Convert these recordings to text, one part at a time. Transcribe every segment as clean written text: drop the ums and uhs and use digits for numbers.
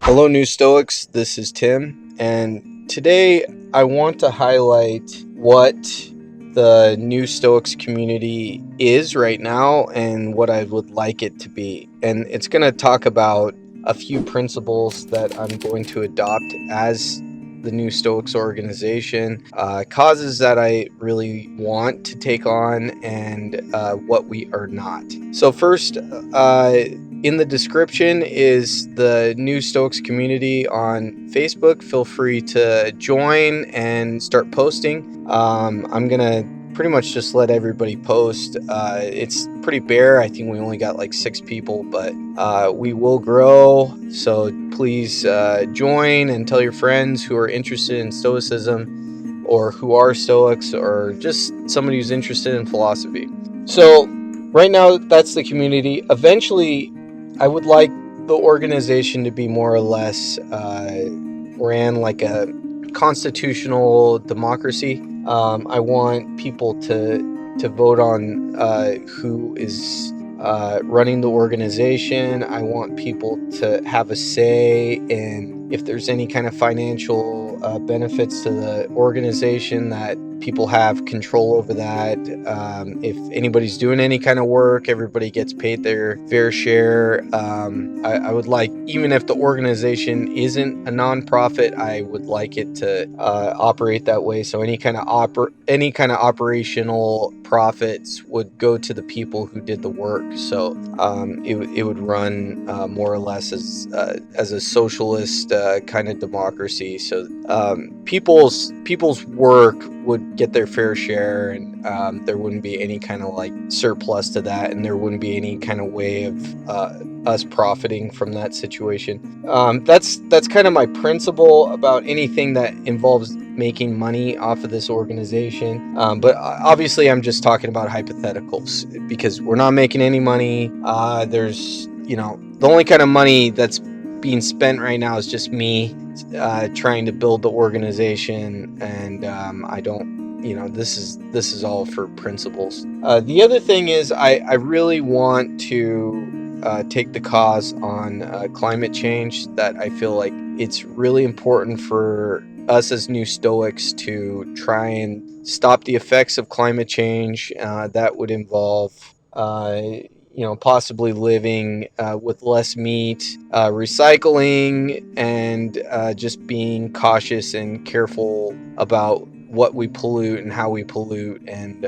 Hello, New Stoics. This is Tim, and today I want to highlight what the New Stoics community is right now and what I would like it to be. And it's going to talk about a few principles that I'm going to adopt as the New Stoics organization, causes that I really want to take on, and what we are not. So, first, in the description is the New Stoics community on Facebook. Feel free to join and start posting. I'm going to pretty much just let everybody post. It's pretty bare. I think we only got like 6 people, but we will grow. So please join and tell your friends who are interested in Stoicism or who are Stoics or just somebody who's interested in philosophy. So right now, that's the community. Eventually, I would like the organization to be more or less ran like a constitutional democracy. I want people to vote on who is running the organization. I want people to have a say in if there's any kind of financial benefits to the organization, that people have control over that. If anybody's doing any kind of work, everybody gets paid their fair share. I would like, even if the organization isn't a nonprofit, I would like it to operate that way. So any kind of operational profits would go to the people who did the work. So it would run more or less as a socialist kind of democracy. So people's work would get their fair share, and there wouldn't be any kind of like surplus to that, and there wouldn't be any kind of way of us profiting from that situation. That's kind of my principle about anything that involves making money off of this organization. But obviously, I'm just talking about hypotheticals because we're not making any money. There's, the only kind of money that's being spent right now is just me trying to build the organization, and I don't. This is all for principles. The other thing is I really want to take the cause on climate change. That I feel like it's really important for us as New Stoics to try and stop the effects of climate change. That would involve possibly living with less meat, recycling, and just being cautious and careful about what we pollute and how we pollute, and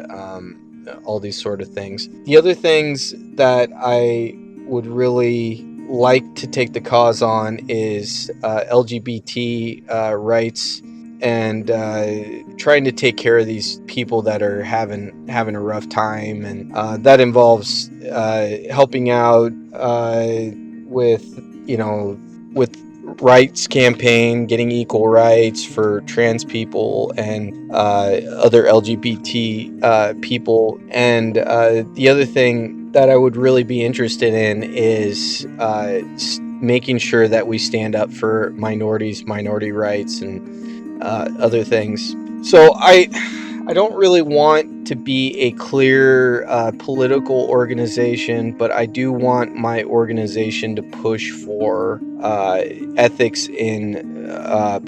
all these sort of things. The other things that I would really like to take the cause on is LGBT rights, and trying to take care of these people that are having a rough time, and that involves helping out with with rights campaign, getting equal rights for trans people and other LGBT people. And the other thing that I would really be interested in is making sure that we stand up for minority rights, and other things. So I don't really want to be a clear political organization, but I do want my organization to push for ethics in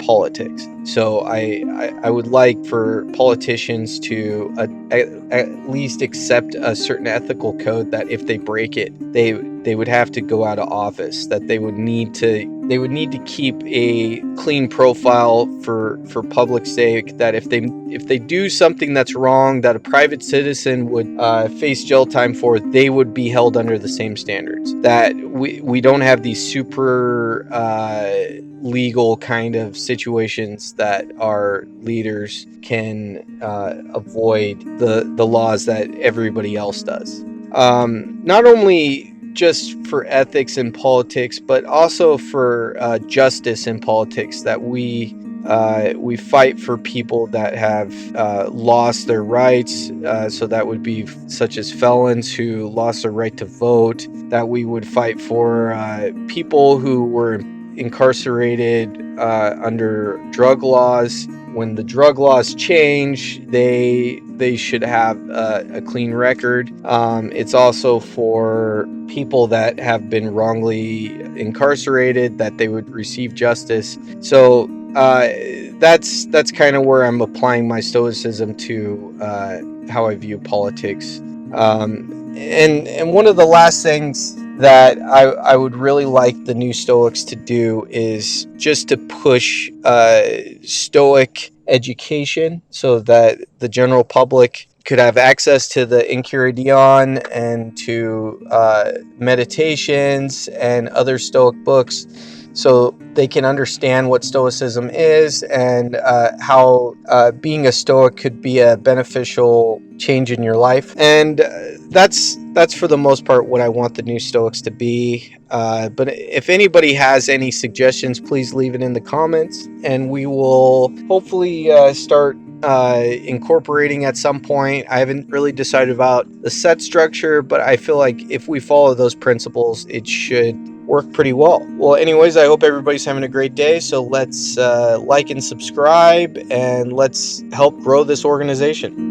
politics. So I would like for politicians to at least accept a certain ethical code, that if they break it, they would have to go out of office. That they would need to keep a clean profile for public's sake. That if they do something that's wrong, that a private citizen would face jail time for, they would be held under the same standards. That we don't have these super legal kind of situations that our leaders can avoid the laws that everybody else does. Not only just for ethics in politics, but also for justice in politics. That we fight for people that have lost their rights. So that would be such as felons who lost their right to vote. That we would fight for people who were incarcerated under drug laws. when the drug laws change, they should have a clean record. It's also for people that have been wrongly incarcerated, that they would receive justice. So that's kind of where I'm applying my stoicism to how I view politics. And one of the last things that I would really like the new Stoics to do is just to push Stoic education so that the general public could have access to the Enchiridion and to meditations and other Stoic books, so they can understand what Stoicism is and how being a Stoic could be a beneficial change in your life. And that's for the most part what I want the new Stoics to be. But if anybody has any suggestions, please leave it in the comments, and we will hopefully start incorporating at some point. I haven't really decided about the set structure, but I feel like if we follow those principles, it should work pretty well. Well, anyways, I hope everybody's having a great day. So let's like and subscribe, and let's help grow this organization.